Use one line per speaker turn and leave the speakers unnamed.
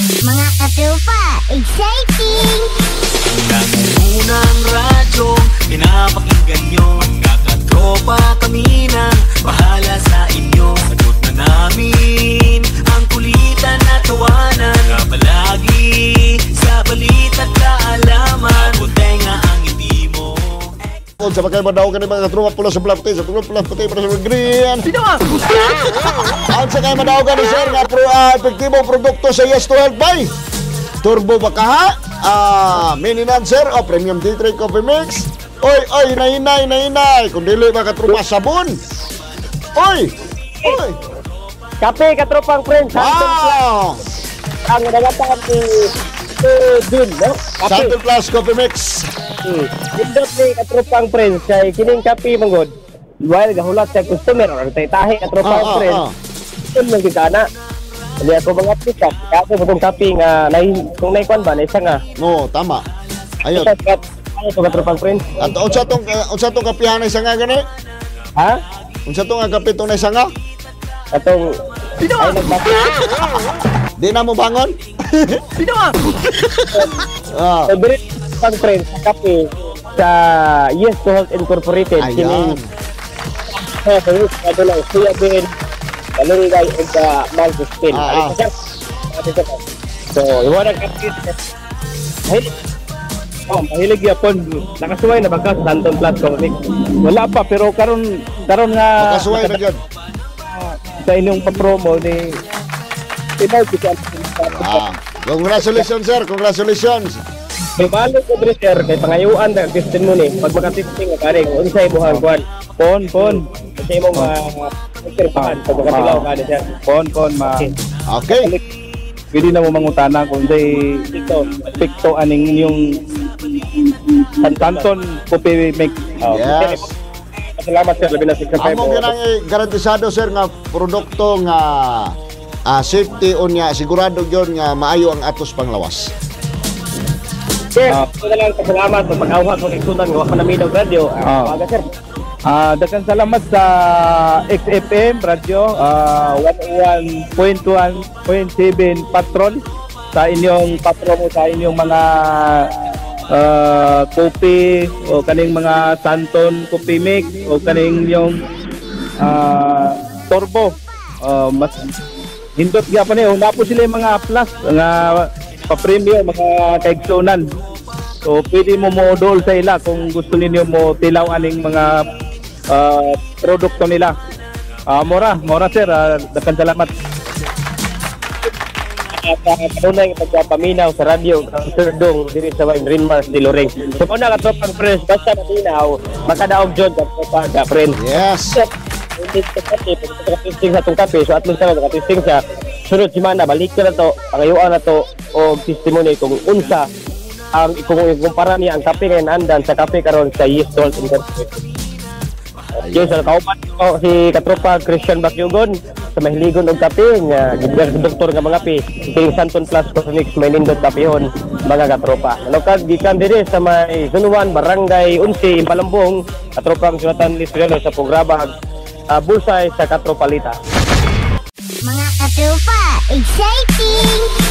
Mga katupa, exciting!
Nangungunang radyo, pinapakinggan nyo. Magkakatropa kami na bahala sa inyo. Sagot na namin ang kulitan at tawanan. Kapalagi sa balita't kaalaman. Buntay nga ang hindi mo.
Kung sa kayo madaw ka ng mga katropa pula sa Bluff Tea, sa Bluff Tea para sa green.
Sino ka?
Ang sa kayo madaw ka ng sir, nga epektibong produkto sa Yes to Health by Turbo Bakaha, Mini Nancer o Premium T3 Coffee Mix. Oy, nainay. Kung dili ba katropa sabon. Oy.
Kape, katropang friends.
Wow.
Ang nagatakan ni June, no?
Santo Plus Coffee Mix.
Indot ni katropang friends kay kining kape manggod. While gahulat sa customer or tahi katropang friends. Kun lang kita na. Dili ako mga pick-up. Kasi itong kape nga kung naikuan ba na isa nga.
No, tama. Ayun.
Ano to katropang friends?
At unsa tong kapihan na isa nga gani?
Ha?
Unsa tong kape tong na isa nga?
Atong ay nagbati.
Di na mo bangon?
Sino ka? Favorite pang friends kape sa Yes to Health Incorporated.
Ayan.
Favorite ano lang suya bin kalunggay and mango spin. So, iwan ang kape. Mahilig yapon. Nakasuway na baka sa Santon Plus Comic. Wala pa pero karon nga
Makasuway na gyud.
sa inyong pa-promo ni
Congratulations sir, congratulations.
May balo ko dre sir kay pangayuan na testimony pag maka-testing ka rin unsay imong kuan. Pon. Kasi imong obserbahan pag makatilaw ka sir.
Pon ma.
Okay.
Pwede na mo mangutana kung say pikto aning yung Santon Coffee Mix.
Yes.
Salamat sir labi na sa
Among ganang garantisado sir nga produkto nga safety unya sigurado gyud nga maayo ang atos panglawas.
Sir, ito na lang salamat sa pag-awha sa iksunan ng Wakaminaw Radio. Aga sir.
Daghang salamat sa XFM Radio 101.1.7 Patrol sa inyong patromo sa inyong mga kopi o kaning mga Santon Coffee Mix o kaning yung Turbo. Mas hindot gyapon eh napo sila yung mga plus nga pa-premium mga kaigsunan. So pwede mo modol sa ila kung gusto ninyo mo tilaw aning mga produkto nila. Mora sir, daghang salamat.
Kanunay pagpaminaw sa radio Sir Dong diri sa Green Mars de Loreng. So kung nakatropang friends basta matinaw makadaog jud ka friends.
Yes.
Hindi sa kape, pagkakasting sa itong kape, so at least na pagkakasting sa sunod simana, balik na to, pangayuan na to, o testimony kung unsa, kung ikumpara niya ang kape ngayon andan sa kape karon sa Yes to Health Incorporated. Yes, kaupan ko si katropa Christian Bakyugon sa mahiligon og kape nga gibigay sa doktor nga mga kape king Santon Plus Coffee Mix may nindot kapehon mga katropa. Ano kag gikan diri sa may Sunuan Barangay 11 Impalambong katropang Jonathan Lisrelo sa programa Bulsay sa Katropalita.
Mga katupa, exciting!